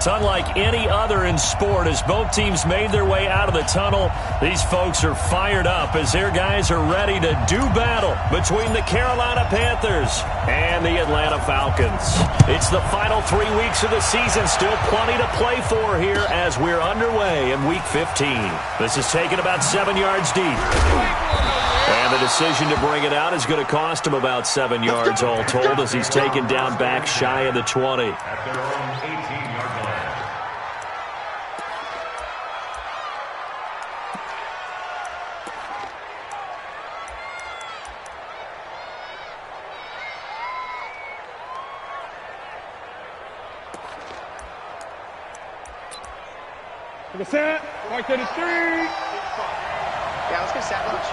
It's unlike any other in sport. As both teams made their way out of the tunnel, these folks are fired up as their guys are ready to do battle between the Carolina Panthers and the Atlanta Falcons. It's the final 3 weeks of the season. Still plenty to play for here as we're underway in Week 15. This is taken about 7 yards deep. And the decision to bring it out is going to cost him about 7 yards all told as he's taken down back shy of the 20. Take a set. Right to the street. Yeah, let's get set lunch.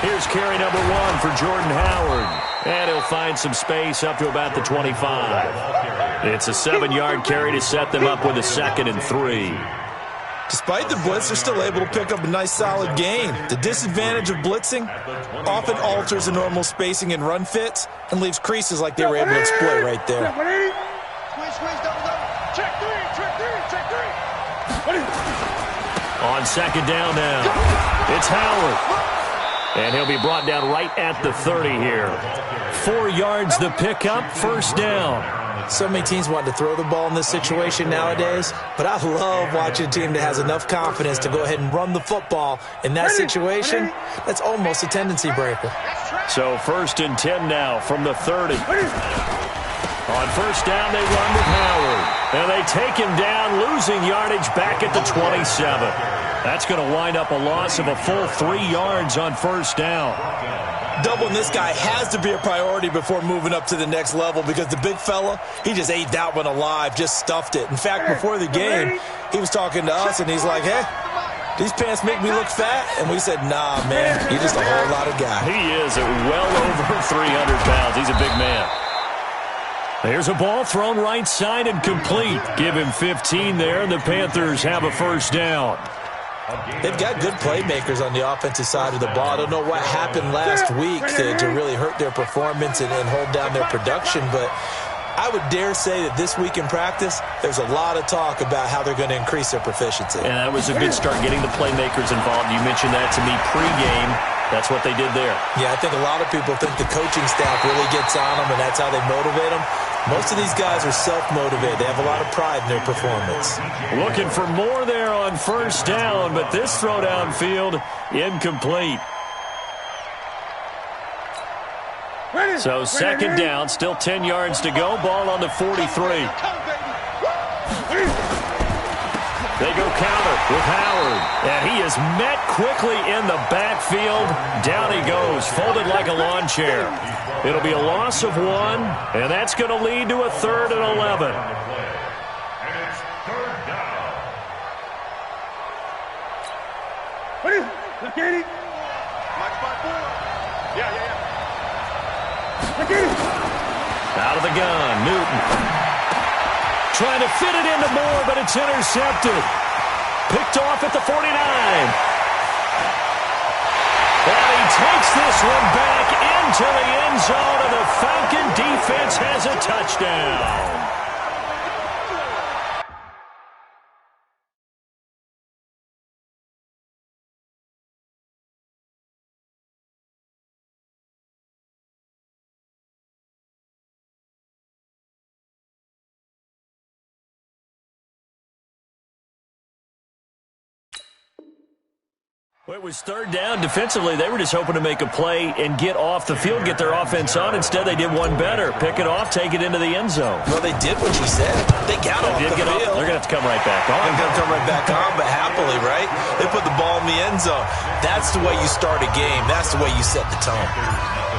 Here's carry number 1 for Jordan Howard. And he'll find some space up to about the 25. It's a 7-yard carry to set them up with a 2nd and 3. Despite the blitz, they're still able to pick up a nice, solid gain. The disadvantage of blitzing often alters the normal spacing and run fits and leaves creases like they were able to exploit right there. Squeeze, double. Check three. On 2nd down now, it's Howard. And he'll be brought down right at the 30 here. 4 yards the pickup, 1st down. So many teams want to throw the ball in this situation nowadays, but I love watching a team that has enough confidence to go ahead and run the football. In that situation, that's almost a tendency breaker. So 1st and 10 now from the 30. On 1st down, they run with Howard. And they take him down, losing yardage back at the 27. That's going to wind up a loss of a full 3 yards on 1st down. Doubling this guy has to be a priority before moving up to the next level because the big fella, he just ate that one alive, just stuffed it. In fact, before the game, he was talking to us, and he's like, hey, these pants make me look fat? And we said, nah, man, you're just a whole lot of guy. He is at well over 300 pounds. He's a big man. There's a ball thrown right side and complete. Give him 15 there, and the Panthers have a 1st down. They've got good playmakers on the offensive side of the ball. I don't know what happened last week to really hurt their performance and hold down their production, but I would dare say that this week in practice, there's a lot of talk about how they're going to increase their proficiency. And that was a good start, getting the playmakers involved. You mentioned that to me pregame. That's what they did there. Yeah, I think a lot of people think the coaching staff really gets on them, and that's how they motivate them. Most of these guys are self-motivated. They have a lot of pride in their performance. Looking for more there on 1st down, but this throw downfield incomplete. So 2nd down, still 10 yards to go. Ball on the 43. They go counter with Howard, and he is met quickly in the backfield. Down he goes, folded like a lawn chair. It'll be a loss of 1, and that's going to lead to a 3rd and 11. Look at it. Out of the gun, Newton. Trying to fit it into Moore, but it's intercepted. Picked off at the 49. And he takes this one back into the end zone, and the Falcon defense has a touchdown. Well, it was 3rd down. Defensively, they were just hoping to make a play and get off the field, get their offense on. Instead, they did one better. Pick it off, take it into the end zone. Well, they did what you said. They got off the field. They're going to have to come right back on. They're going to come right back on, but happily, right? They put the ball in the end zone. That's the way you start a game. That's the way you set the tone.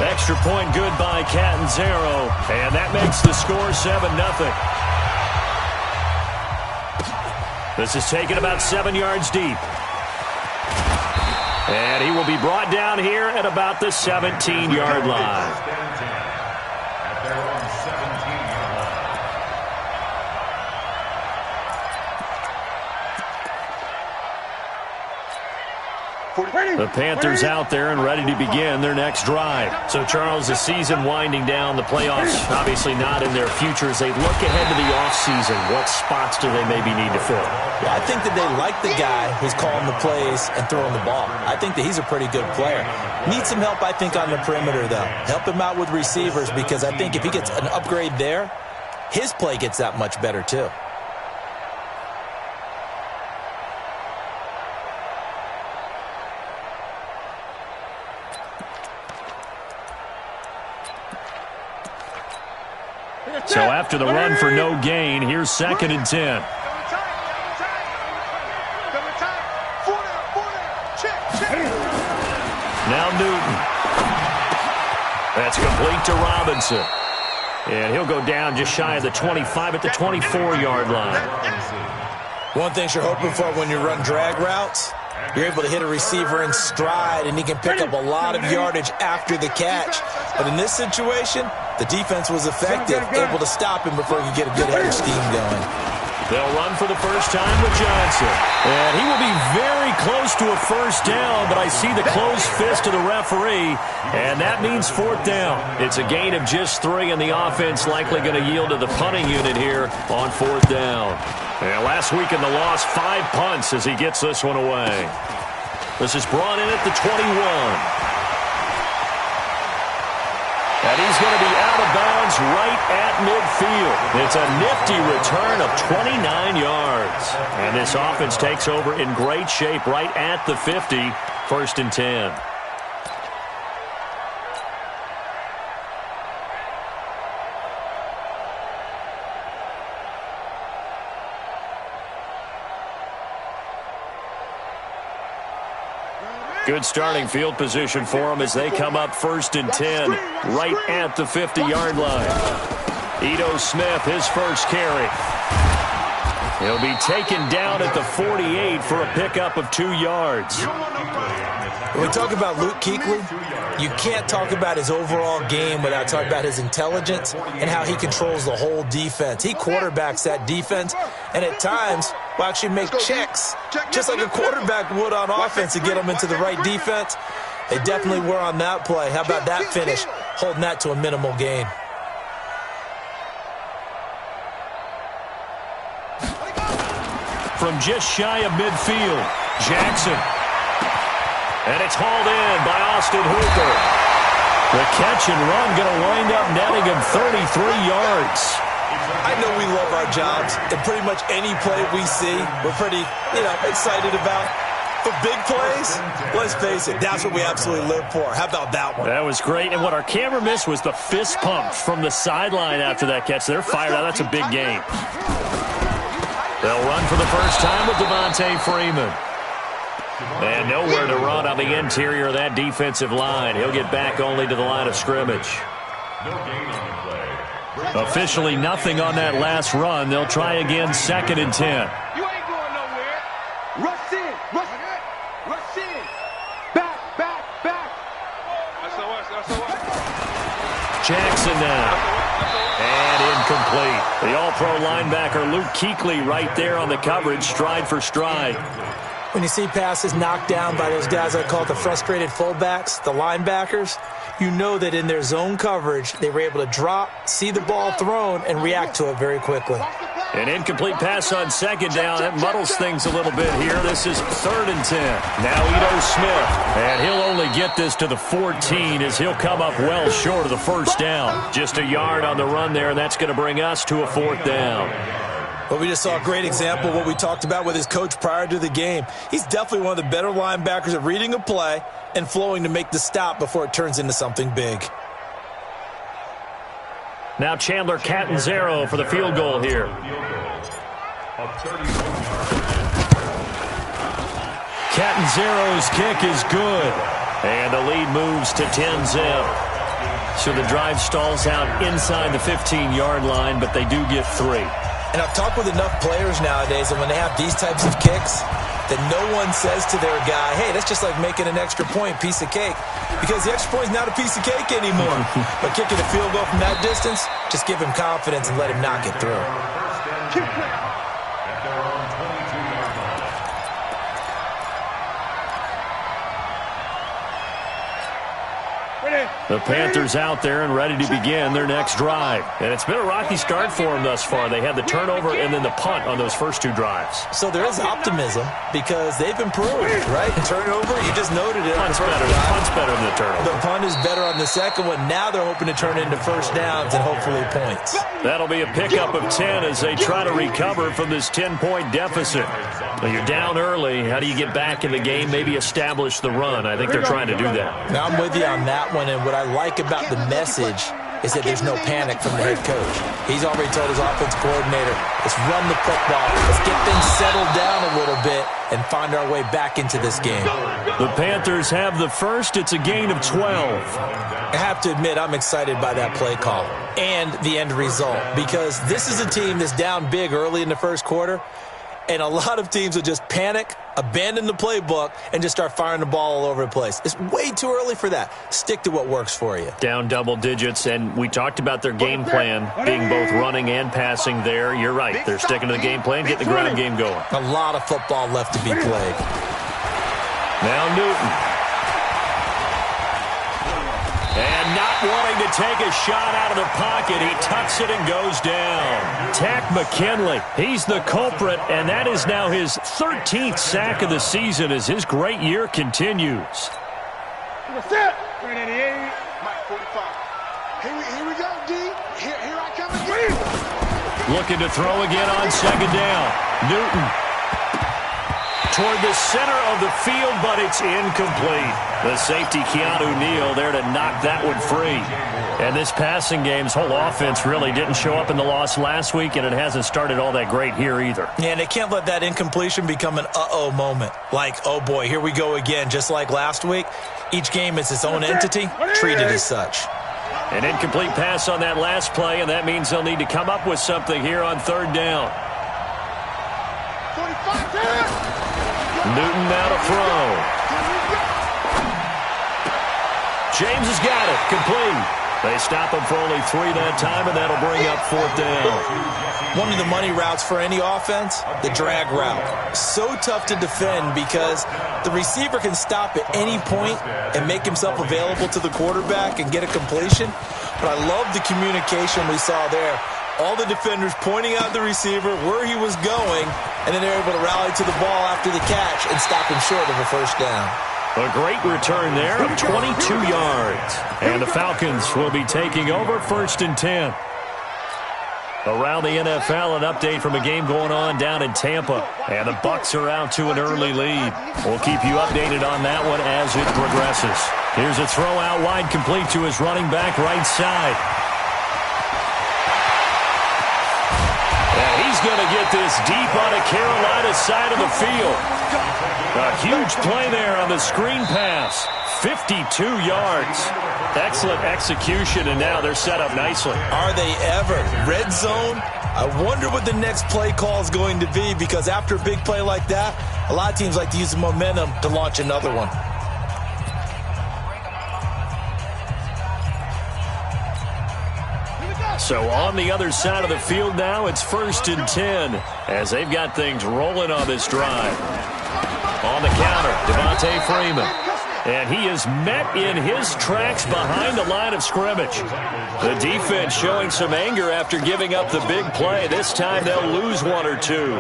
Extra point good by Catanzaro, and that makes the score 7-0. This is taken about 7 yards deep. And he will be brought down here at about the 17-yard line. The Panthers out there and ready to begin their next drive. So, Charles, the season winding down, the playoffs obviously not in their future. As they look ahead to the offseason, what spots do they maybe need to fill? Yeah, I think that they like the guy who's calling the plays and throwing the ball. I think that he's a pretty good player. Needs some help, I think, on the perimeter, though. Help him out with receivers, because I think if he gets an upgrade there, his play gets that much better, too. So after the run for no gain, here's 2nd and 10. Now Newton. That's complete to Robinson. And he'll go down just shy of the 25 at the 24-yard line. One thing you're hoping for when you run drag routes, you're able to hit a receiver in stride, and he can pick up a lot of yardage after the catch. But in this situation, the defense was effective, able to stop him before he could get a good head of steam going. They'll run for the first time with Johnson. And he will be very close to a first down, but I see the closed fist of the referee, and that means 4th down. It's a gain of just 3, and the offense likely going to yield to the punting unit here on 4th down. And last week in the loss, 5 punts as he gets this one away. This is brought in at the 21. And he's going to be out of bounds right at midfield. It's a nifty return of 29 yards. And this offense takes over in great shape right at the 50, 1st and 10. Good starting field position for them as they come up 1st and 10 right at the 50-yard line. Ito Smith, his first carry. He'll be taken down at the 48 for a pickup of 2 yards. When we talk about Luke Kuechly, you can't talk about his overall game without talking about his intelligence and how he controls the whole defense. He quarterbacks that defense, and at times will actually make checks, just like a quarterback would on offense, to get them into the right defense. They definitely were on that play. How about that finish, holding that to a minimal gain? From just shy of midfield, Jackson. And it's hauled in by Austin Hooper. The catch and run going to wind up netting him 33 yards. I know we love our jobs, and pretty much any play we see, we're pretty, excited about. For big plays, let's face it, that's what we absolutely live for. How about that one? That was great, and what our camera missed was the fist pump from the sideline after that catch. They're fired out. That's a big game. They'll run for the first time with Devontae Freeman. And nowhere to run on the interior of that defensive line. He'll get back only to the line of scrimmage. Officially nothing on that last run. They'll try again 2nd and 10. You ain't going nowhere. Rush in. Rush in. Back. Jackson now. And incomplete. The all-pro linebacker Luke Kuechly right there on the coverage, stride for stride. When you see passes knocked down by those guys I call it the frustrated fullbacks, the linebackers, you know that in their zone coverage, they were able to drop, see the ball thrown, and react to it very quickly. An incomplete pass on 2nd down. That muddles things a little bit here. This is 3rd and 10. Now Ito Smith. And he'll only get this to the 14 as he'll come up well short of the first down. Just a yard on the run there, and that's going to bring us to a 4th down. Well, we just saw a great example of what we talked about with his coach prior to the game. He's definitely one of the better linebackers at reading a play and flowing to make the stop before it turns into something big. Now Chandler Catanzaro for the field goal here. Catanzaro's kick is good. And the lead moves to 10-zip. So the drive stalls out inside the 15-yard line, but they do get 3. And I've talked with enough players nowadays, and when they have these types of kicks, that no one says to their guy, hey, that's just like making an extra point, piece of cake. Because the extra point is not a piece of cake anymore. But kicking a field goal from that distance, just give him confidence and let him knock it through. The Panthers out there and ready to begin their next drive. And it's been a rocky start for them thus far. They had the turnover and then the punt on those first two drives. So there is optimism because they've improved, right? Turnover, you just noted it. Punt's better than the turnover. The punt is better on the second one. Now they're hoping to turn it into first downs and hopefully points. That'll be a pickup of 10 as they try to recover from this 10-point deficit. Well, you're down early. How do you get back in the game? Maybe establish the run. I think they're trying to do that. Now, I'm with you on that one, and what I like about the message is that there's no panic from the head coach. He's already told his offense coordinator, let's run the football, let's get things settled down a little bit and find our way back into this game. The Panthers have the first. It's a gain of 12. I have to admit, I'm excited by that play call and the end result because this is a team that's down big early in the first quarter, and a lot of teams will just panic, abandon the playbook, and just start firing the ball all over the place. It's way too early for that. Stick to what works for you. Down double digits, and we talked about their game plan being both running and passing there. You're right. They're sticking to the game plan, getting the ground game going. A lot of football left to be played. Now Newton. And not wanting to take a shot out of the pocket, he tucks it and goes down. Tack McKinley, he's the culprit, and that is now his 13th sack of the season as his great year continues. That's it. Mike 45. Here we go, D. Here I come again. Looking to throw again on second down. Newton toward the center of the field, but it's incomplete. The safety, Keanu Neal, there to knock that one free. And this passing game's whole offense really didn't show up in the loss last week, and it hasn't started all that great here either. Yeah, and they can't let that incompletion become an uh-oh moment. Like, oh boy, here we go again, just like last week. Each game is its own entity, treated as such. An incomplete pass on that last play, and that means they'll need to come up with something here on third down. 45. Newton now to throw. James has got it. Complete. They stop him for only 3 that time, and that'll bring up fourth down. One of the money routes for any offense, the drag route. So tough to defend because the receiver can stop at any point and make himself available to the quarterback and get a completion. But I love the communication we saw there. All the defenders pointing out the receiver, where he was going, and then they're able to rally to the ball after the catch and stop him short of a first down. A great return there of 22 yards. And the Falcons will be taking over first and 10. Around the NFL, an update from a game going on down in Tampa. And the Bucs are out to an early lead. We'll keep you updated on that one as it progresses. Here's a throw out wide, complete to his running back right side. And he's going to get this deep on the Carolina side of the field. A huge play there on the screen pass. 52 yards. Excellent execution, and now they're set up nicely. Are they ever? Red zone? I wonder what the next play call is going to be, because after a big play like that, a lot of teams like to use the momentum to launch another one. So on the other side of the field now, it's first and 10 as they've got things rolling on this drive. On the counter, Devontae Freeman. And he is met in his tracks behind the line of scrimmage. The defense showing some anger after giving up the big play. This time they'll lose one or two.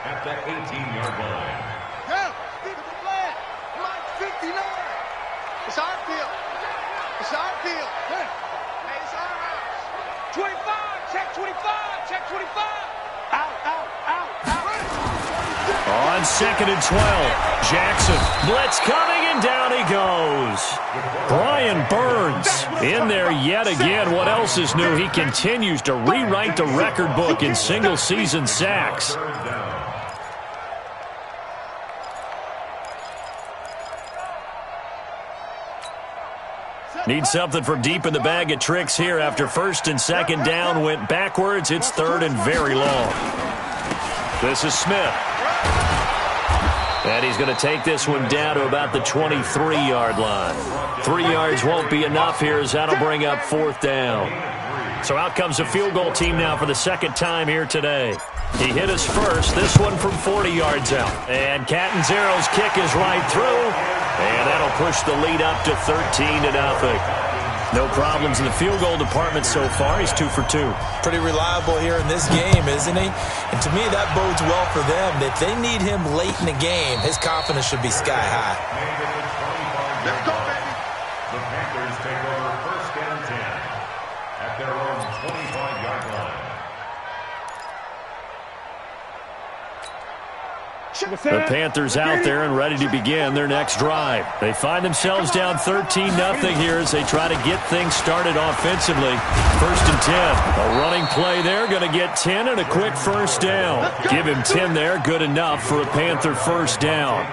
At the 18-yard line. Go! Stick to the flag. Line 59. It's our field. It's our field. Hey, it's our house. 25. Check 25. Check 25. Out, out, out, out. On second and 12, Jackson. Blitz coming, and down he goes. Brian Burns in there yet again. What else is new? He continues to rewrite the record book in single-season sacks. Need something from deep in the bag of tricks here after first and second down went backwards. It's third and very long. This is Smith. And he's going to take this one down to about the 23-yard line. 3 yards won't be enough here as that'll bring up fourth down. So out comes the field goal team now for the second time here today. He hit us first, this one from 40 yards out. And Catanzaro's kick is right through. And that'll push the lead up to 13-0. No problems in the field goal department so far. He's 2 for 2. Pretty reliable here in this game, isn't he? And to me, that bodes well for them. If they need him late in the game, his confidence should be sky high. Let's go, baby. The Panthers take over 1st and 10 at their own 25-yard line. The Panthers out there and ready to begin their next drive. They find themselves down 13-0 here as they try to get things started offensively. 1st and 10. A running play there, going to get 10 and a quick first down. Give him 10 there, good enough for a Panther first down.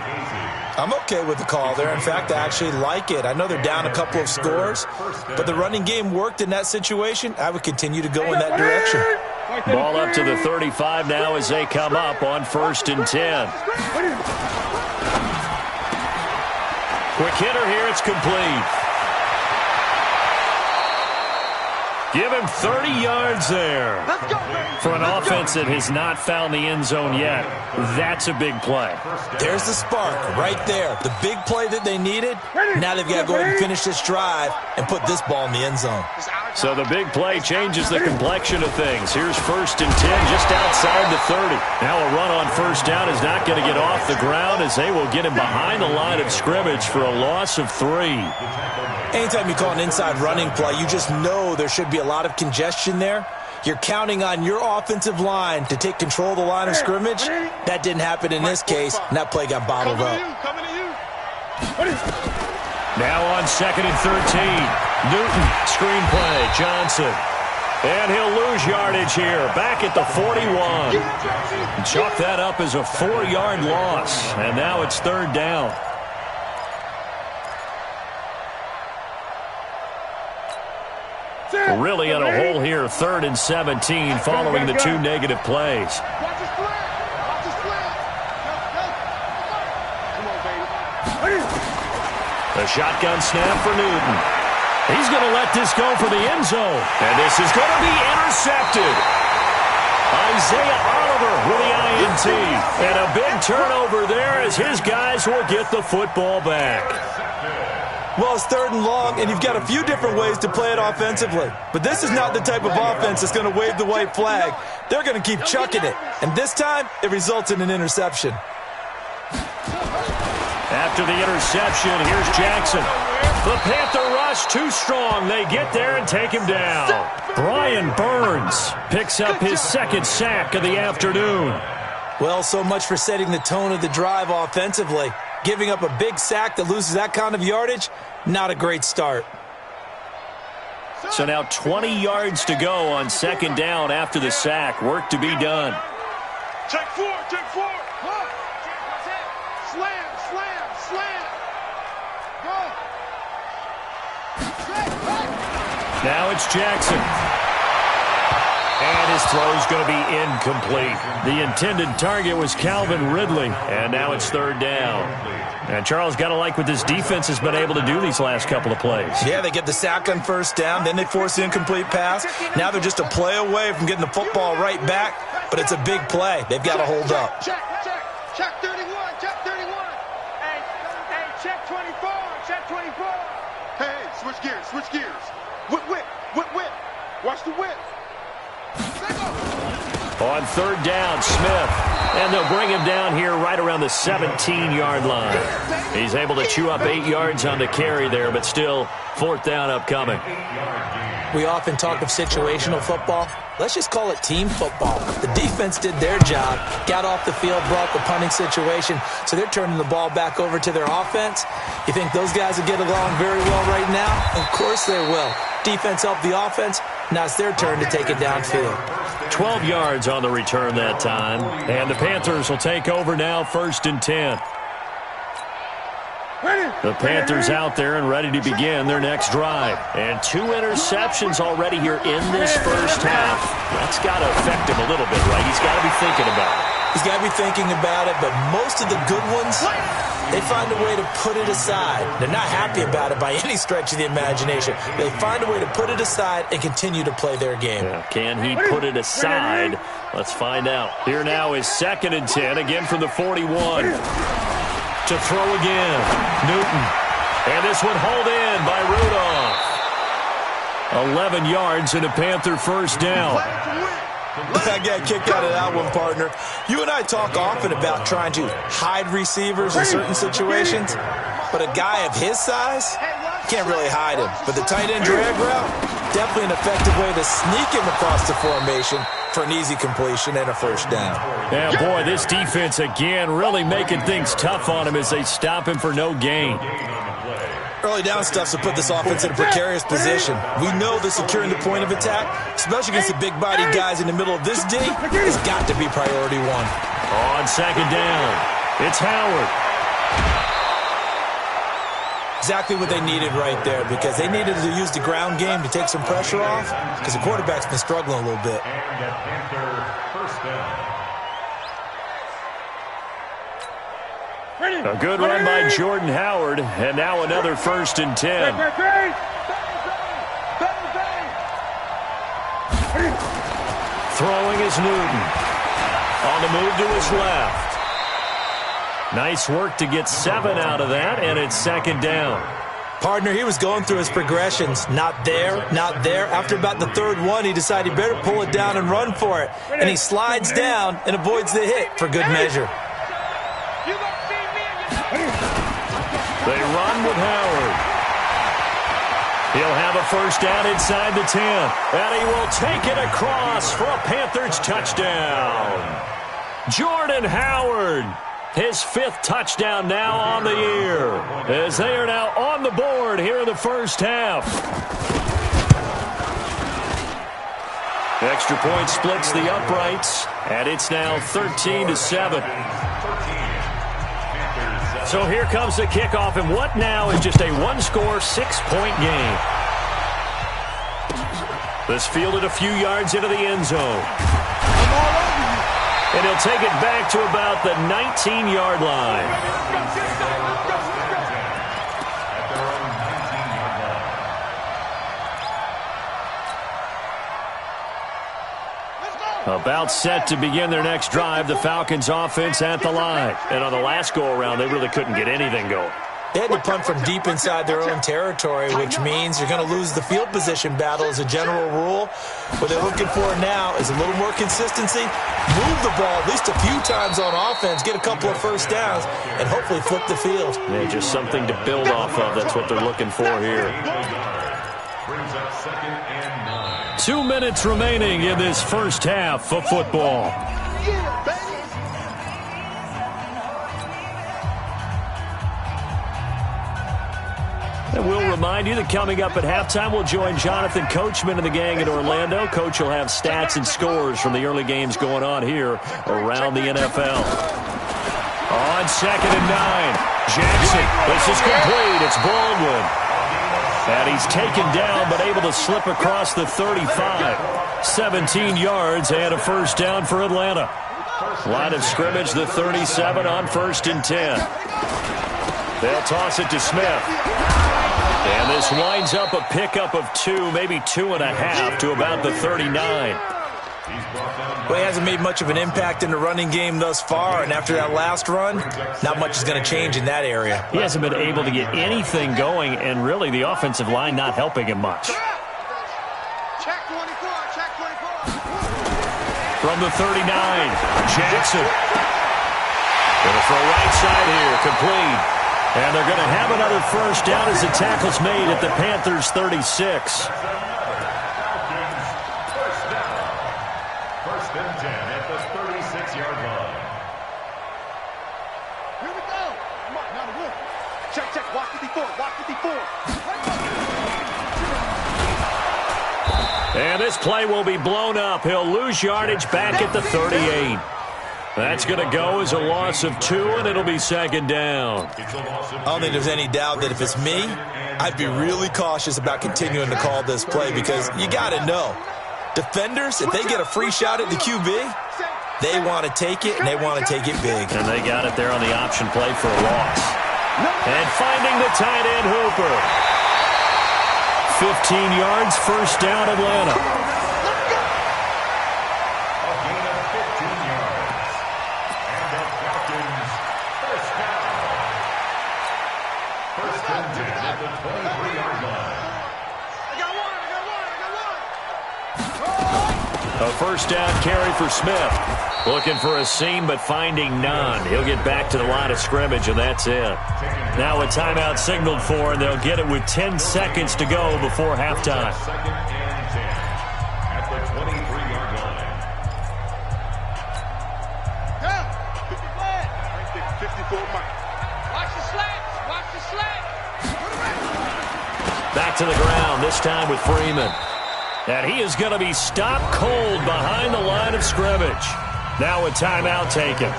I'm okay with the call there. In fact, I actually like it. I know they're down a couple of scores, but the running game worked in that situation. I would continue to go in that direction. Ball up to the 35 now as they come up on 1st and 10. Quick hitter here, it's complete. Give him 30 yards there. For an offense that has not found the end zone yet, that's a big play. There's the spark right there. The big play that they needed. Now they've got to go ahead and finish this drive and put this ball in the end zone. So the big play changes the complexion of things. Here's 1st and 10 just outside the 30. Now a run on 1st down is not going to get off the ground as they will get him behind the line of scrimmage for a loss of 3. Anytime you call an inside running play, you just know there should be a lot of congestion there. You're counting on your offensive line to take control of the line of scrimmage. That didn't happen in this case, and that play got bottled up. Now on 2nd and 13. Newton, screen play, Johnson. And he'll lose yardage here, back at the 41. Chalk that up as a 4-yard loss, and now it's 3rd down. Really in a hole here, 3rd and 17 following the 2 negative plays. The shotgun snap for Newton. He's going to let this go for the end zone. And this is going to be intercepted. Isaiah Oliver with the INT. And a big turnover there as his guys will get the football back. Well, it's 3rd and long, and you've got a few different ways to play it offensively. But this is not the type of offense that's going to wave the white flag. They're going to keep chucking it. And this time, it results in an interception. After the interception, here's Jackson. The Panther rush too strong. They get there and take him down. Brian Burns picks up his 2nd sack of the afternoon. Well, so much for setting the tone of the drive offensively. Giving up a big sack that loses that kind of yardage, not a great start. So now 20 yards to go on 2nd down after the sack. Work to be done. Check 4, check 4. Slam, slam, slam. Go. Now it's Jackson. And his throw's going to be incomplete. The intended target was Calvin Ridley. And now it's 3rd down. And Charles, got to like what this defense has been able to do these last couple of plays. Yeah, they get the sack on 1st down, then they force the incomplete pass. Now they're just a play away from getting the football right back, but it's a big play. They've got to hold up. Check 31, check 31. Hey, check 24, check 24. Hey, switch gears. Whip. Watch the whip. On 3rd down, Smith. And they'll bring him down here right around the 17-yard line. He's able to chew up 8 yards on the carry there, but still 4th down upcoming. We often talk of situational football. Let's just call it team football. The defense did their job, got off the field, brought the punting situation, so they're turning the ball back over to their offense. You think those guys will get along very well right now? Of course they will. Defense helped the offense. Now it's their turn to take it downfield. 12 yards on the return that time. And the Panthers will take over now, 1st and 10. The Panthers out there and ready to begin their next drive. And 2 interceptions already here in this first half. That's got to affect him a little bit, right? He's got to be thinking about it. He's got to be thinking about it, but most of the good ones, they find a way to put it aside. They're not happy about it by any stretch of the imagination. They find a way to put it aside and continue to play their game. Yeah, can he put it aside? Let's find out. Here now is 2nd and 10, again from the 41. To throw again, Newton. And this one hauled in by Rudolph. 11 yards and a Panther first down. I got a kick out of that one, partner. You and I talk often about trying to hide receivers in certain situations, but a guy of his size, can't really hide him. But the tight end drag route, definitely an effective way to sneak him across the formation for an easy completion and a first down. Yeah, boy, this defense again really making things tough on him as they stop him for no gain. Early down stuff's to put this offense in a precarious position. We know that securing the point of attack, especially against the big-bodied guys in the middle of this D, has got to be priority one. On second down, it's Howard. Exactly what they needed right there, because they needed to use the ground game to take some pressure off, because the quarterback's been struggling a little bit. And a Panther first down. A good run by Jordan Howard, and now another 1st and 10. Throwing is Newton. On the move to his left. Nice work to get 7 out of that, and it's second down. Partner, he was going through his progressions. Not there, not there. After about the third one, he decided he better pull it down and run for it. And he slides down and avoids the hit for good measure. They run with Howard. He'll have a first down inside the 10. And he will take it across for a Panthers touchdown. Jordan Howard, his 5th touchdown now on the year, as they are now on the board here in the first half. Extra point splits the uprights, and it's now 13-7. So here comes the kickoff, and what now is just a one-score, 6-point game. This fielded a few yards into the end zone. And he'll take it back to about the 19-yard line. About set to begin their next drive, the Falcons offense at the line. And on the last go-around, they really couldn't get anything going. They had to punt from deep inside their own territory, which means you're going to lose the field position battle as a general rule. What they're looking for now is a little more consistency, move the ball at least a few times on offense, get a couple of first downs, and hopefully flip the field. Yeah, just something to build off of. That's what they're looking for here. Brings up 2nd and 9. 2 minutes remaining in this first half of football. And we'll remind you that coming up at halftime, we'll join Jonathan Coachman and the gang in Orlando. Coach will have stats and scores from the early games going on here around the NFL. On 2nd and 9, Jackson. This is complete. It's Baldwin. And he's taken down, but able to slip across the 35. 17 yards and a first down for Atlanta. Line of scrimmage, the 37 on 1st and 10. They'll toss it to Smith. And this winds up a pickup of 2, maybe 2.5 to about the 39. Well, he hasn't made much of an impact in the running game thus far, and after that last run, not much is going to change in that area. He hasn't been able to get anything going, and really the offensive line not helping him much. Check 24, check 24. From the 39, Jackson. Gonna throw right side here, complete. And they're going to have another first down as the tackle's made at the Panthers' 36. And this play will be blown up. He'll lose yardage back at the 38. That's going to go as a loss of 2, and it'll be second down. I don't think there's any doubt that if it's me, I'd be really cautious about continuing to call this play, because you got to know, defenders, if they get a free shot at the QB, they want to take it, and they want to take it big. And they got it there on the option play for a loss. And finding the tight end Hooper. 15 yards, first down, Atlanta. A first down carry for Smith. Looking for a seam, but finding none. He'll get back to the line of scrimmage, and that's it. Now a timeout signaled for, and they'll get it with 10 seconds to go before halftime. Second and 10 at the 23-yard line. Down. 54 Mike. Watch the slants. Watch the slants. Back to the ground, this time with Freeman. And he is going to be stopped cold behind the line of scrimmage. Now a timeout taken.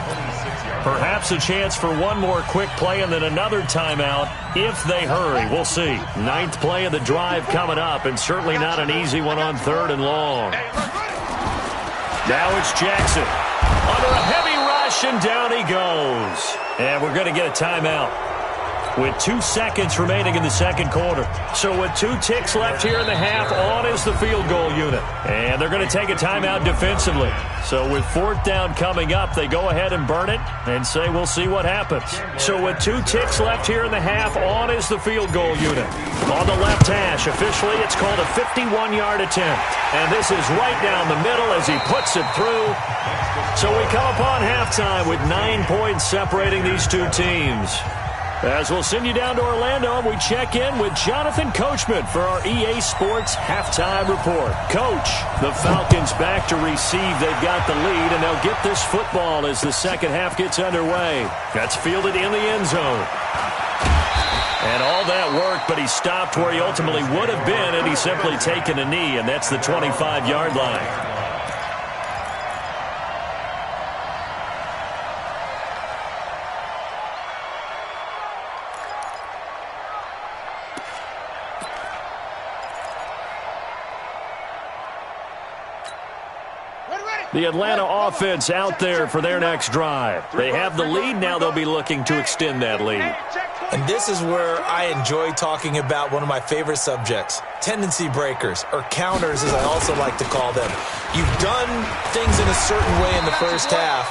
Perhaps a chance for one more quick play and then another timeout if they hurry. We'll see. 9th play of the drive coming up, and certainly not an easy one on 3rd and long. Now it's Jackson. Under a heavy rush, and down he goes. And we're going to get a timeout with 2 seconds remaining in the second quarter. So with 2 ticks left here in the half, on is the field goal unit. And they're going to take a timeout defensively. So with 4th down coming up, they go ahead and burn it and say we'll see what happens. So with 2 ticks left here in the half, on is the field goal unit. On the left hash, officially it's called a 51-yard attempt. And this is right down the middle as he puts it through. So we come upon halftime with 9 points separating these two teams. As we'll send you down to Orlando, and we check in with Jonathan Coachman for our EA Sports Halftime Report. Coach, the Falcons back to receive. They've got the lead, and they'll get this football as the second half gets underway. That's fielded in the end zone. And all that work, but he stopped where he ultimately would have been had he simply taken a knee, and that's the 25-yard line. The Atlanta offense out there for their next drive. They have the lead. Now they'll be looking to extend that lead. And this is where I enjoy talking about one of my favorite subjects, tendency breakers, or counters as I also like to call them. You've done things in a certain way in the first half,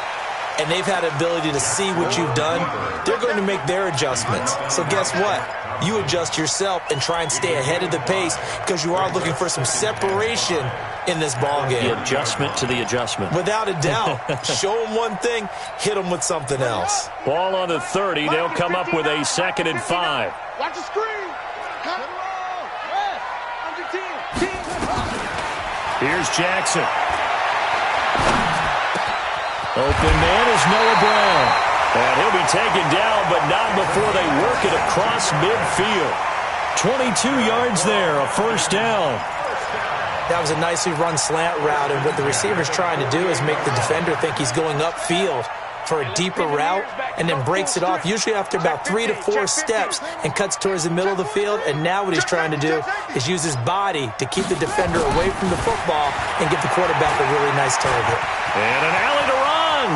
and they've had the ability to see what you've done. They're going to make their adjustments. So guess what? You adjust yourself and try and stay ahead of the pace because you are looking for some separation in this ball game. The adjustment to the adjustment. Without a doubt. Show them one thing, hit them with something else. Ball on the 30. They'll come up with a 2nd and 5. Watch the screen. Come on. West. Under 10. Here's Jackson. Open man is Noah Brown. And he'll be taken down, but not before they work it across midfield. 22 yards there, a first down. That was a nicely run slant route, and what the receiver's trying to do is make the defender think he's going upfield for a deeper route and then breaks it off, usually after about 3 to 4 steps, and cuts towards the middle of the field. And now what he's trying to do is use his body to keep the defender away from the football and give the quarterback a really nice target. And an alley to run.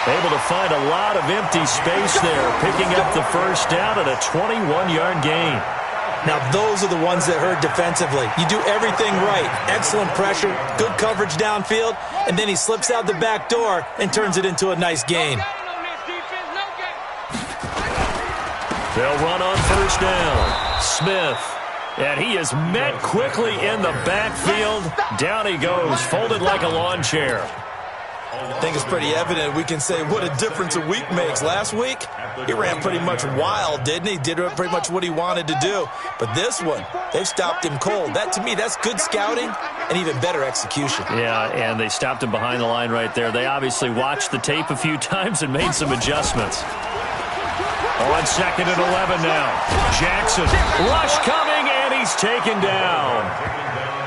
Able to find a lot of empty space there, picking up the first down at a 21-yard gain. Now, those are the ones that hurt defensively. You do everything right. Excellent pressure, good coverage downfield, and then he slips out the back door and turns it into a nice gain. They'll run on first down. Smith. And he is met quickly in the backfield. Down he goes, folded like a lawn chair. I think it's pretty evident. We can say what a difference a week makes. Last week, he ran pretty much wild, didn't he? Did pretty much what he wanted to do. But this one, they've stopped him cold. That, to me, that's good scouting and even better execution. Yeah, and they stopped him behind the line right there. They obviously watched the tape a few times and made some adjustments. On 2nd and 11 now. Jackson, rush coming, and he's taken down.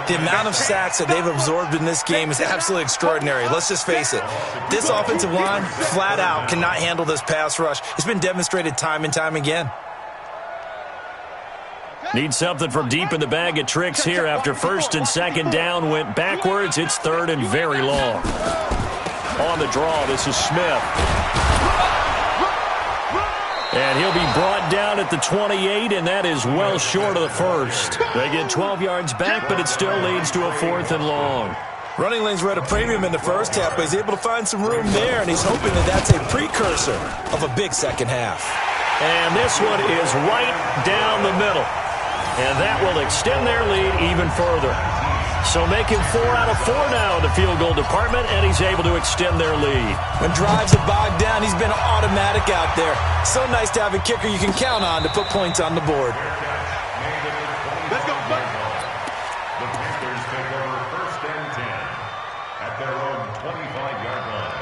The amount of sacks that they've absorbed in this game is absolutely extraordinary. Let's just face it. This offensive line, flat out, cannot handle this pass rush. It's been demonstrated time and time again. Need something from deep in the bag of tricks here after 1st and 2nd down went backwards. It's 3rd and very long. On the draw, this is Smith. And he'll be brought down at the 28, and that is well short of the first. They get 12 yards back, but it still leads to a 4th and long. Running lanes were at a premium in the first half, but he's able to find some room there, and he's hoping that that's a precursor of a big second half. And this one is right down the middle. And that will extend their lead even further. So making 4 out of 4 now in the field goal department, and he's able to extend their lead. When drives are bogged down, he's been automatic out there. So nice to have a kicker you can count on to put points on the board. Let's go, buddy. The Panthers take over 1st and 10 at their own 25-yard line.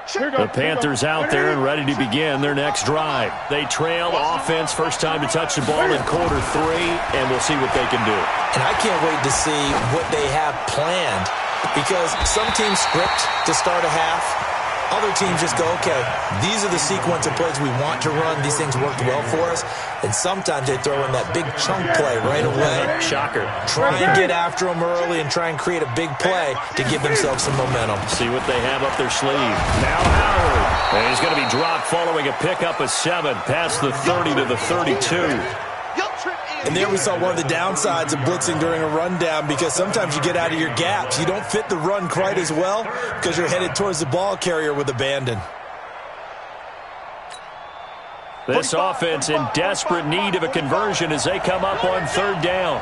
The Panthers out there and ready to begin their next drive. They trail offense, first time to touch the ball in quarter 3, and we'll see what they can do. And I can't wait to see what they have planned, because some teams script to start a half. Other teams just go, okay, these are the sequence of plays we want to run. These things worked well for us. And sometimes they throw in that big chunk play right away. Shocker. Try and get after them early and try and create a big play to give themselves some momentum. See what they have up their sleeve. Now Howard. And he's going to be dropped following a pickup of 7 past the 30 to the 32. And there we saw one of the downsides of blitzing during a rundown, because sometimes you get out of your gaps. You don't fit the run quite as well because you're headed towards the ball carrier with abandon. This offense in desperate need of a conversion as they come up on 3rd down.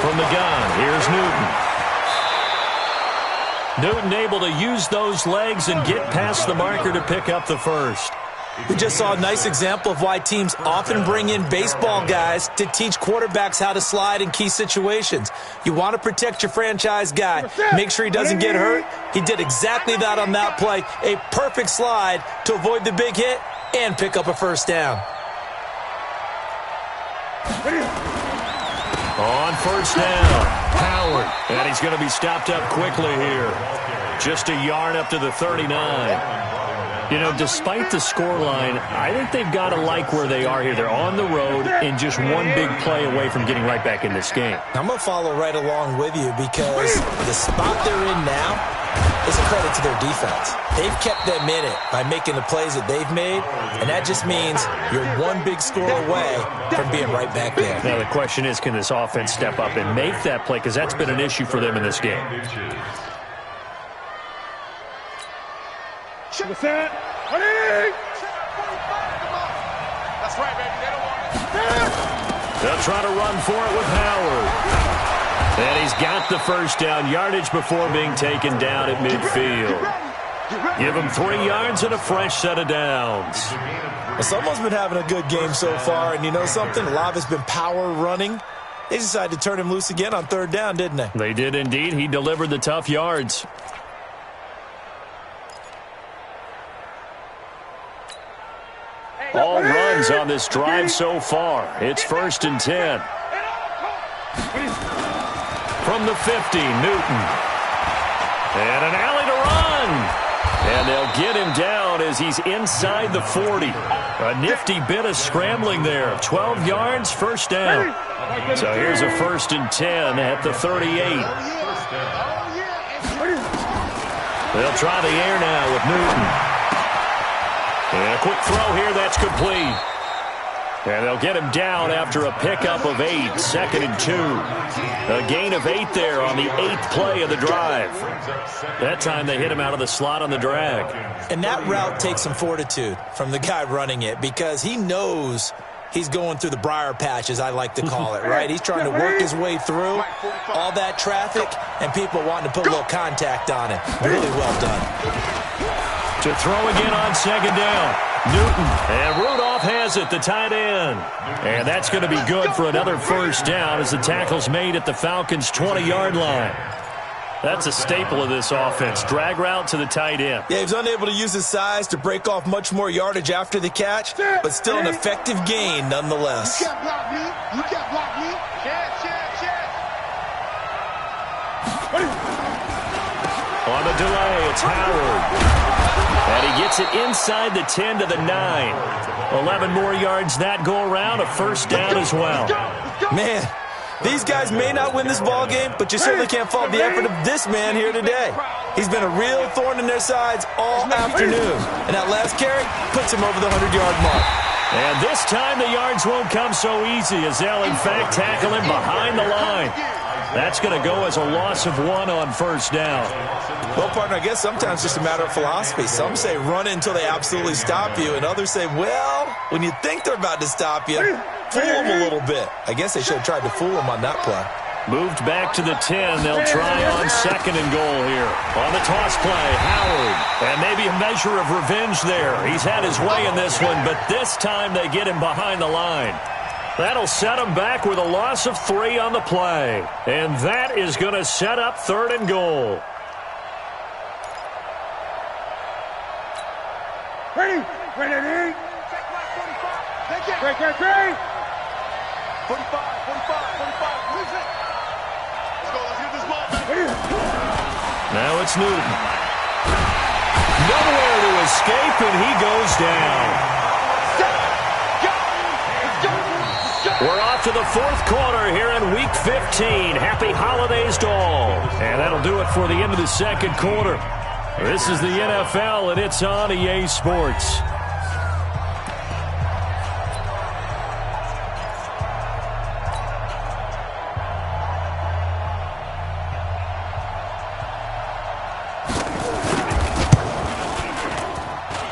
From the gun, here's Newton. Newton able to use those legs and get past the marker to pick up the first. We just saw a nice example of why teams often bring in baseball guys to teach quarterbacks how to slide in key situations. You want to protect your franchise guy. Make sure he doesn't get hurt. He did exactly that on that play. A perfect slide to avoid the big hit and pick up a first down. On 1st down, Howard. And he's going to be stopped up quickly here. Just a yard up to the 39. You know, despite the scoreline, I think they've got to like where they are here. They're on the road and just one big play away from getting right back in this game. I'm going to follow right along with you, because the spot they're in now is a credit to their defense. They've kept them in it by making the plays that they've made, and that just means you're one big score away from being right back there. Now the question is, can this offense step up and make that play? Because that's been an issue for them in this game. That's right, baby. They don't want it. They'll try to run for it with Howard. And he's got the first down, yardage before being taken down at midfield. Give him 3 yards and a fresh set of downs. Well, someone's been having a good game so far, and you know something? A lot has been power running. They decided to turn him loose again on 3rd down, didn't they? They did indeed. He delivered the tough yards. All runs on this drive so far. It's 1st and 10. From the 50, Newton. And an alley to run. And they'll get him down as he's inside the 40. A nifty bit of scrambling there. 12 yards, first down. So here's a 1st and 10 at the 38. They'll try the air now with Newton. And a quick throw here, that's complete. And they'll get him down after a pickup of 8, 2nd and 2. A gain of 8 there on the 8th play of the drive. That time they hit him out of the slot on the drag. And that route takes some fortitude from the guy running it, because he knows he's going through the briar patch, as I like to call it, right? He's trying to work his way through all that traffic and people wanting to put a little contact on it. Really well done. To throw again on 2nd down. Newton. And Rudolph has it, the tight end. And that's going to be good for another first down as the tackle's made at the Falcons' 20-yard line. That's a staple of this offense. Drag route to the tight end. Yeah, he was unable to use his size to break off much more yardage after the catch, but still an effective gain nonetheless. You can't block me. You can't block me. Check. On the delay, it's Howard. And he gets it inside the 10 to the 9. 11 more yards that go around, a first down as well. Man, these guys may not win this ball game, but you certainly can't fault the effort of this man here today. He's been a real thorn in their sides all afternoon. And that last carry puts him over the 100-yard mark. And this time the yards won't come so easy as they'll, in fact, tackle him behind the line. That's going to go as a loss of 1 on first down. Well, partner, I guess sometimes it's just a matter of philosophy. Some say run until they absolutely stop you, and others say, well, when you think they're about to stop you, fool them a little bit. I guess they should have tried to fool them on that play. Moved back to the 10. They'll try on 2nd and goal here. On the toss play, Howard. And maybe a measure of revenge there. He's had his way in this one, but this time they get him behind the line. That'll set him back with a loss of 3 on the play. And that is going to set up 3rd and goal. Ready? Ready? Check my 45. Take it. Great. 45. Lose it. Let's get this ball. Now it's Newton. Nowhere to escape, and he goes down. We're off to the 4th quarter here in Week 15. Happy holidays to all. And that'll do it for the end of the 2nd quarter. This is the NFL, and it's on EA Sports.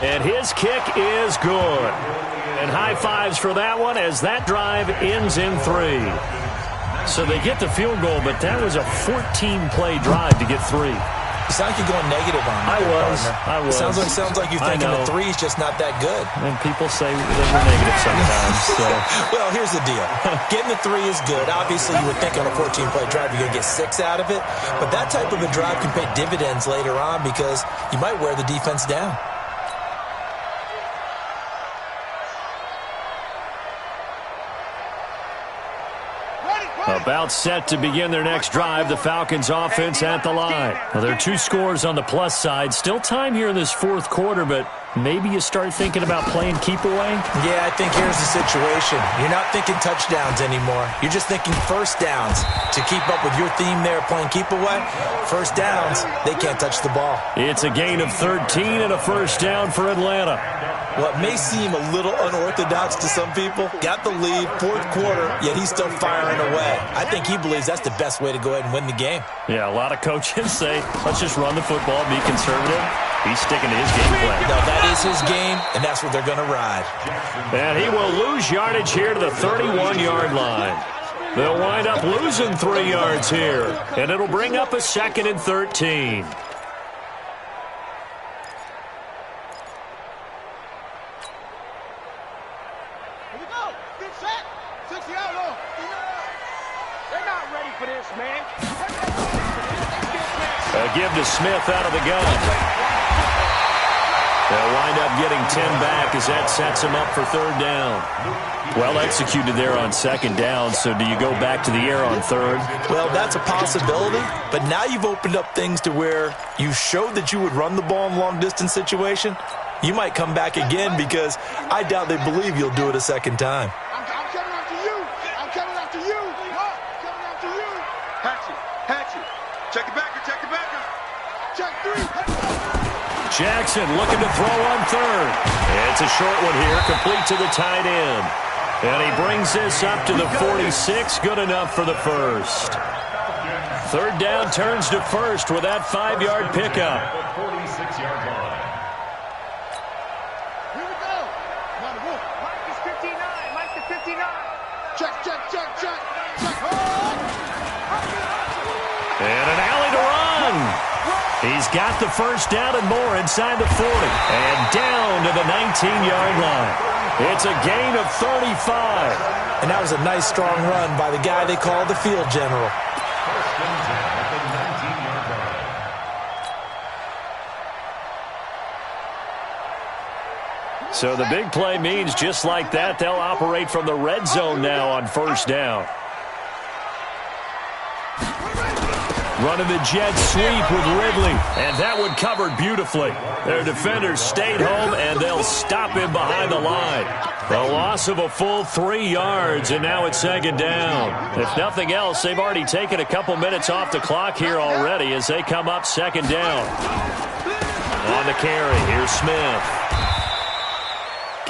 And his kick is good. And high fives for that one as that drive ends in 3. So they get the field goal, but that was a 14-play drive to get 3. You sound like you're going negative on that. I was. Sounds like you're thinking the 3 is just not that good. And people say that we're negative sometimes. So. Well, here's the deal. Getting the 3 is good. Obviously, you would think on a 14-play drive you're going to get 6 out of it. But that type of a drive can pay dividends later on because you might wear the defense down. About set to begin their next drive, the Falcons offense at the line. Well, there are 2 scores on the plus side. Still time here in this 4th quarter, but maybe you start thinking about playing keep away? Yeah, I think here's the situation. You're not thinking touchdowns anymore. You're just thinking first downs. To keep up with your theme there, playing keep away, first downs, they can't touch the ball. It's a gain of 13 and a first down for Atlanta. Well, it may seem a little unorthodox to some people. Got the lead, 4th quarter, yet he's still firing away. I think he believes that's the best way to go ahead and win the game. Yeah, a lot of coaches say, let's just run the football, be conservative. He's sticking to his game plan. No, that is his game, and that's what they're going to ride. And he will lose yardage here to the 31-yard line. They'll wind up losing 3 yards here, and it'll bring up a 2nd and 13. A give to Smith out of the gun. They'll wind up getting 10 back as that sets him up for 3rd down. Well executed there on 2nd down, so do you go back to the air on 3rd? Well, that's a possibility, but now you've opened up things to where you showed that you would run the ball in long-distance situation. You might come back again because I doubt they believe you'll do it a 2nd time. I'm coming after you. I'm coming after you. What? Coming after you. Hatchet. Check it back. Check 3. Jackson looking to throw on 3rd. It's a short one here, complete to the tight end. And he brings this up to the 46, good enough for the 1st. 3rd down turns to 1st with that 5-yard pickup. 46-yard line. Here we go. Mike is 59. Mike is 59. Check. And an alley to run. He's got the 1st down and more inside the 40. And down to the 19-yard line. It's a gain of 35. And that was a nice, strong run by the guy they call the field general. First and 10 at the 19-yard line. So the big play means just like that, they'll operate from the red zone now on 1st down. Running the jet sweep with Ridley, and that one covered beautifully. Their defenders stayed home, and they'll stop him behind the line. A loss of a full 3 yards, and now it's 2nd down. If nothing else, they've already taken a couple minutes off the clock here already as they come up 2nd down. On the carry, here's Smith.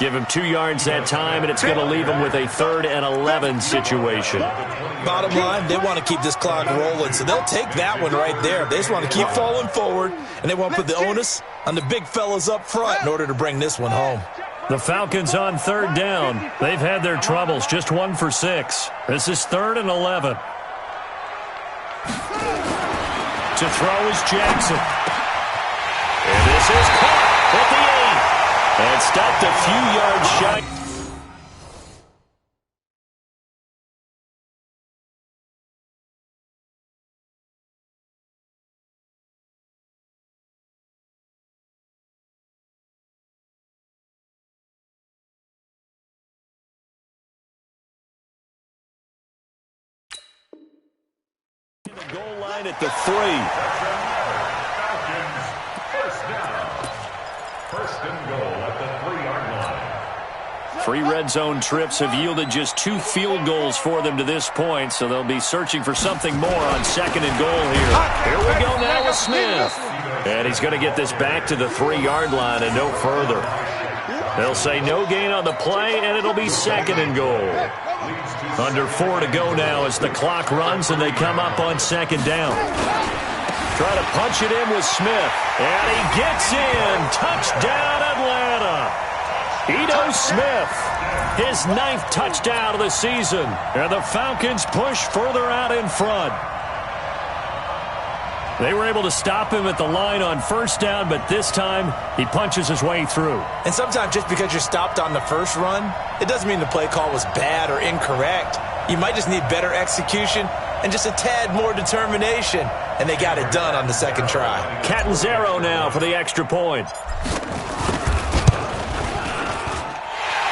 Give him 2 yards that time, and it's going to leave him with a 3rd and 11 situation. Bottom line, they want to keep this clock rolling, so they'll take that one right there. They just want to keep falling forward, and they want to put the onus on the big fellas up front in order to bring this one home. The Falcons on 3rd down. They've had their troubles, just 1 for 6. This is 3rd and 11. To throw is Jackson. And this is caught at the 8. And stopped a few yards shy. Goal line at the 3. Falcons, first down. First and goal at the 3-yard line. 3 red zone trips have yielded just 2 field goals for them to this point, so they'll be searching for something more on 2nd and goal here. Here we go now with Smith. And he's going to get this back to the 3-yard line and no further. They'll say no gain on the play, and it'll be 2nd and goal. Under 4 to go now as the clock runs and they come up on 2nd down. Try to punch it in with Smith. And he gets in. Touchdown, Atlanta. Ito Smith, his 9th touchdown of the season. And the Falcons push further out in front. They were able to stop him at the line on 1st down, but this time he punches his way through. And sometimes just because you're stopped on the first run, it doesn't mean the play call was bad or incorrect. You might just need better execution and just a tad more determination. And they got it done on the 2nd try. Catanzaro now for the extra point.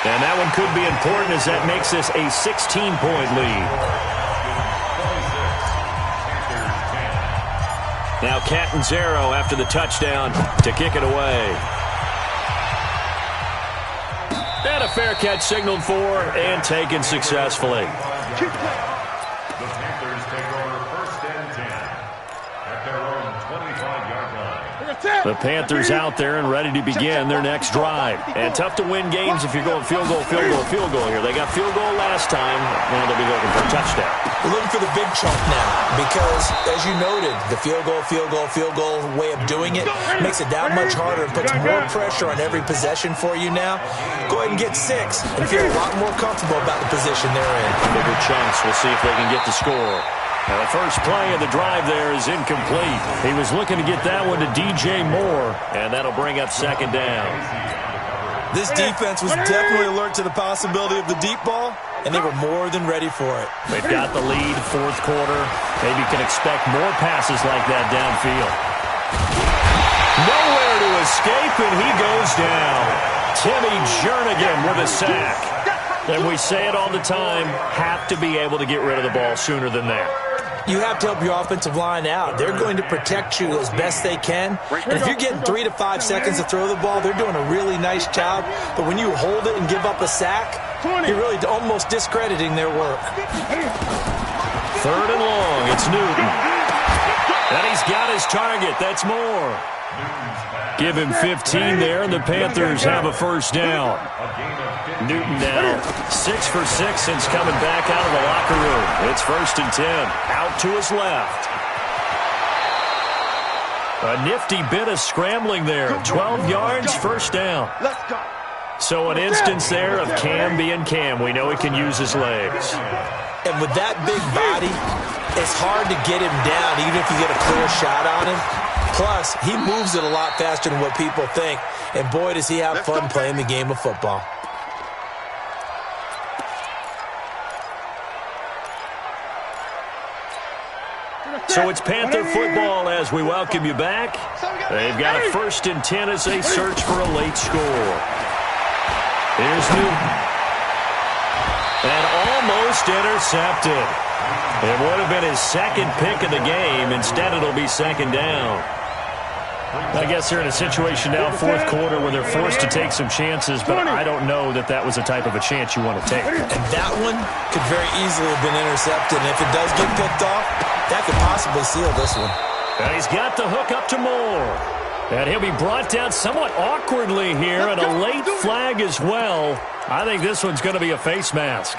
And that one could be important as that makes this a 16-point lead. Now Catanzaro after the touchdown to kick it away. And a fair catch signaled for and taken successfully. The Panthers take over 1st and 10 at their own 25-yard line. The Panthers out there and ready to begin their next drive. And tough to win games if you're going field goal here. They got field goal last time. Now they'll be looking for a touchdown. We're looking for the big chunk now because, as you noted, the field goal way of doing it makes it that much harder and puts more pressure on every possession for you now. Go ahead and get 6 and feel a lot more comfortable about the position they're in. Bigger chunks. We'll see if they can get the score. Now the first play of the drive there is incomplete. He was looking to get that one to DJ Moore, and that'll bring up 2nd down. This defense was definitely alert to the possibility of the deep ball, and they were more than ready for it. They've got the lead, 4th quarter. Maybe can expect more passes like that downfield. Nowhere to escape, and he goes down. Timmy Jernigan with a sack. And we say it all the time, have to be able to get rid of the ball sooner than that. You have to help your offensive line out. They're going to protect you as best they can. And if you're getting 3 to 5 seconds to throw the ball, they're doing a really nice job. But when you hold it and give up a sack, you're really almost discrediting their work. 3rd and long. It's Newton. And he's got his target. That's Moore. Give him 15 there, and the Panthers have a 1st down. Newton now 6 for 6 since coming back out of the locker room. It's 1st and 10. Out to his left. A nifty bit of scrambling there. 12 yards, 1st down. So an instance there of Cam being Cam. We know he can use his legs. And with that big body, it's hard to get him down, even if you get a clear shot on him. Plus, he moves it a lot faster than what people think. And boy, does he have fun playing the game of football. So it's Panther football as we welcome you back. They've got a 1st and 10 as they search for a late score. Here's Newton. And almost intercepted. It would have been his 2nd pick of the game. Instead, it'll be 2nd down. I guess they're in a situation now, 4th quarter, where they're forced to take some chances, but I don't know that that was the type of a chance you want to take. And that one could very easily have been intercepted. And if it does get picked off, that could possibly seal this one. And he's got the hook up to Moore. And he'll be brought down somewhat awkwardly here, and a late flag as well. I think this one's going to be a face mask.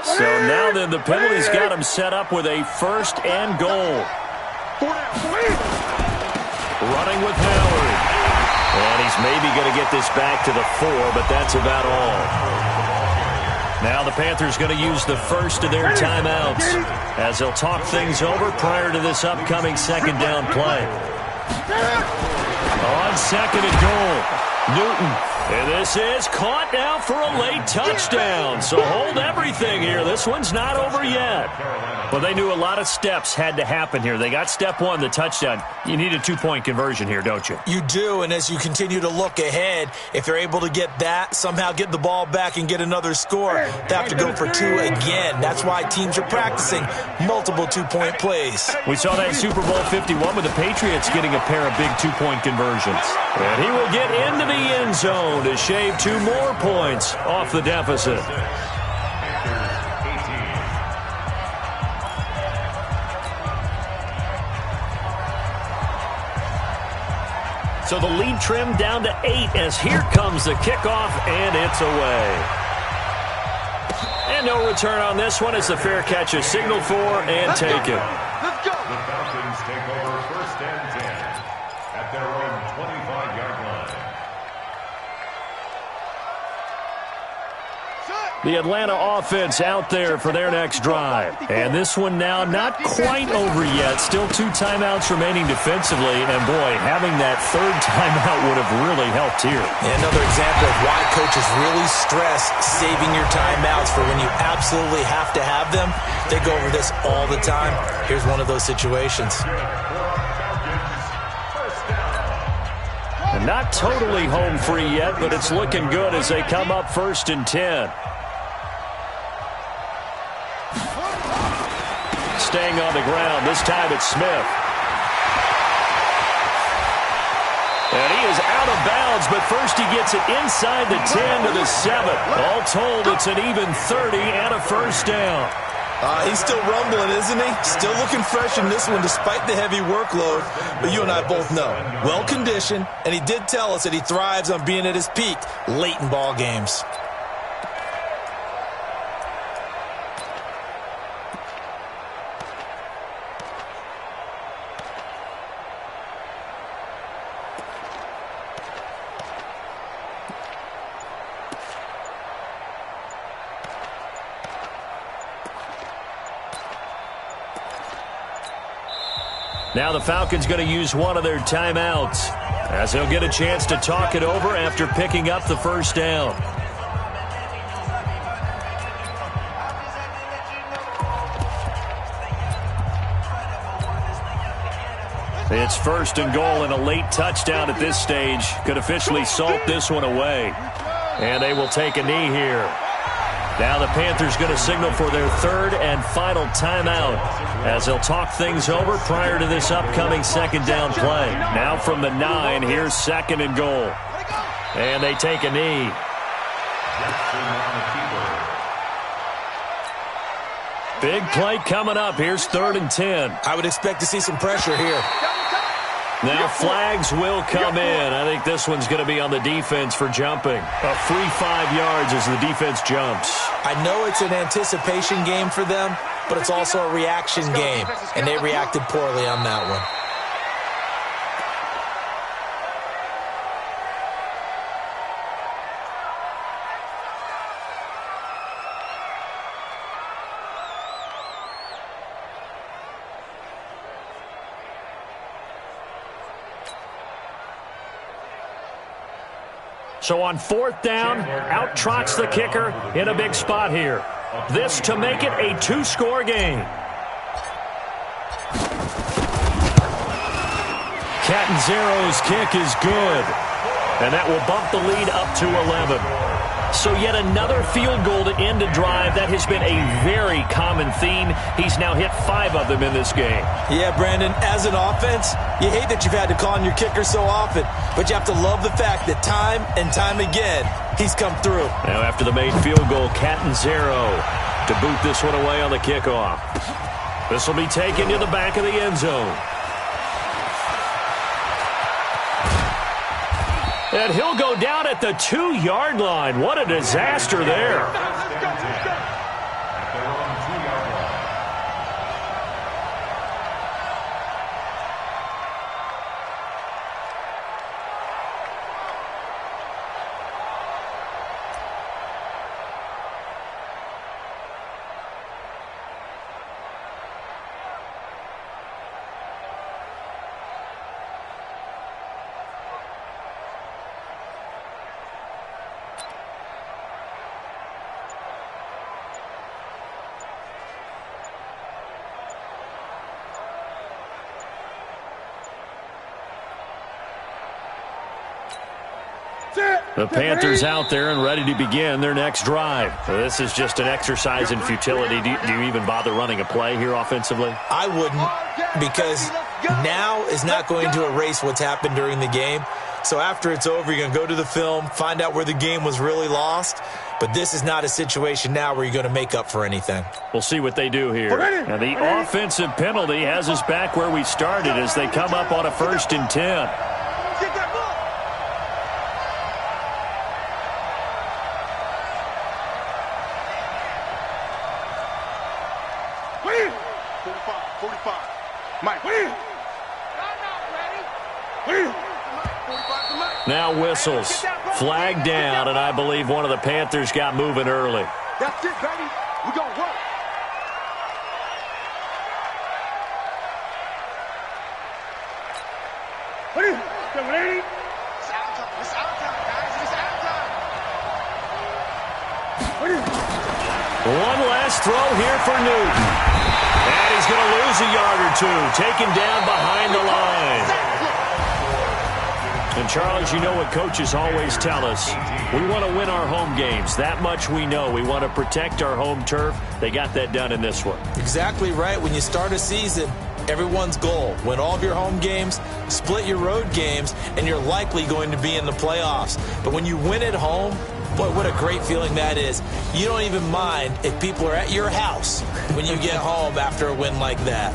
So now then, the penalty's got him set up with a 1st and goal. Running with Howard. And he's maybe going to get this back to the 4, but that's about all. Now the Panthers going to use the first of their timeouts as they'll talk things over prior to this upcoming 2nd down play. On 2nd and goal, Newton. And this is caught now for a late touchdown. So hold everything here. This one's not over yet. Well, they knew a lot of steps had to happen here. They got step 1, the touchdown. You need a 2-point conversion here, don't you? You do, and as you continue to look ahead, if they're able to get that, somehow get the ball back and get another score, they have to go for 2 again. That's why teams are practicing multiple 2-point plays. We saw that Super Bowl 51 with the Patriots getting a pair of big 2-point conversions. And he will get into the end zone to shave 2 more points off the deficit. So the lead trimmed down to 8 as here comes the kickoff, and it's away. And no return on this one as the fair catch is signaled for and taken. Let's go. The Falcons take over 1st and 10 at their own 25-yard line. The Atlanta offense out there for their next drive. And this one now not quite over yet. Still 2 timeouts remaining defensively. And, boy, having that 3rd timeout would have really helped here. And another example of why coaches really stress saving your timeouts for when you absolutely have to have them. They go over this all the time. Here's one of those situations. And not totally home free yet, but it's looking good as they come up 1st and 10. Staying on the ground. This time it's Smith. And he is out of bounds, but first he gets it inside the 10 to the 7. All told, it's an even 30 and a 1st down. He's still rumbling, isn't he? Still looking fresh in this one despite the heavy workload. But you and I both know, well-conditioned, and he did tell us that he thrives on being at his peak late in ball games. Now the Falcons going to use one of their timeouts as they'll get a chance to talk it over after picking up the 1st down. It's 1st and goal, and a late touchdown at this stage could officially salt this one away. And they will take a knee here. Now the Panthers going to signal for their 3rd and final timeout as they'll talk things over prior to this upcoming 2nd down play. Now from the 9, here's 2nd and goal. And they take a knee. Big play coming up. Here's 3rd and 10. I would expect to see some pressure here. Now flags will come in. I think this one's going to be on the defense for jumping. A free 5 yards as the defense jumps. I know it's an anticipation game for them, but it's also a reaction game, and they reacted poorly on that one. So on 4th down, out trots the kicker in a big spot here. This to make it a 2-score game. Catanzaro's kick is good. And that will bump the lead up to 11. So yet another field goal to end a drive. That has been a very common theme. He's now hit 5 of them in this game. Yeah, Brandon, as an offense, you hate that you've had to call on your kicker so often, but you have to love the fact that time and time again, he's come through. Now after the made field goal, Catanzaro to boot this one away on the kickoff. This will be taken to the back of the end zone. And he'll go down at the 2-yard line. What a disaster there. The Panthers out there and ready to begin their next drive. This is just an exercise in futility. Do you even bother running a play here offensively? I wouldn't, because now is not going to erase what's happened during the game. So after it's over, you're going to go to the film, find out where the game was really lost. But this is not a situation now where you're going to make up for anything. We'll see what they do here. And the offensive penalty has us back where we started as they come up on a 1st and 10. Now whistles. Flag down, and I believe one of the Panthers got moving early. That's it, baby. We're going to work. It's out time. It's out time, guys. It's out time. One last throw here for Newton. And he's going to lose a yard or two. Taken down behind the line. And, Charles, you know what coaches always tell us. We want to win our home games. That much we know. We want to protect our home turf. They got that done in this one. Exactly right. When you start a season, everyone's goal, win all of your home games, split your road games, and you're likely going to be in the playoffs. But when you win at home, boy, what a great feeling that is. You don't even mind if people are at your house when you get home after a win like that.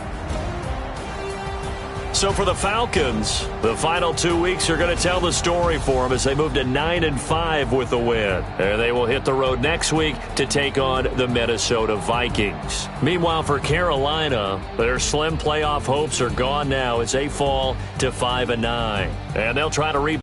So for the Falcons, the final 2 weeks are going to tell the story for them as they move to 9-5 with a win. And they will hit the road next week to take on the Minnesota Vikings. Meanwhile, for Carolina, their slim playoff hopes are gone now as they fall to 5-9. And they'll try to rebuild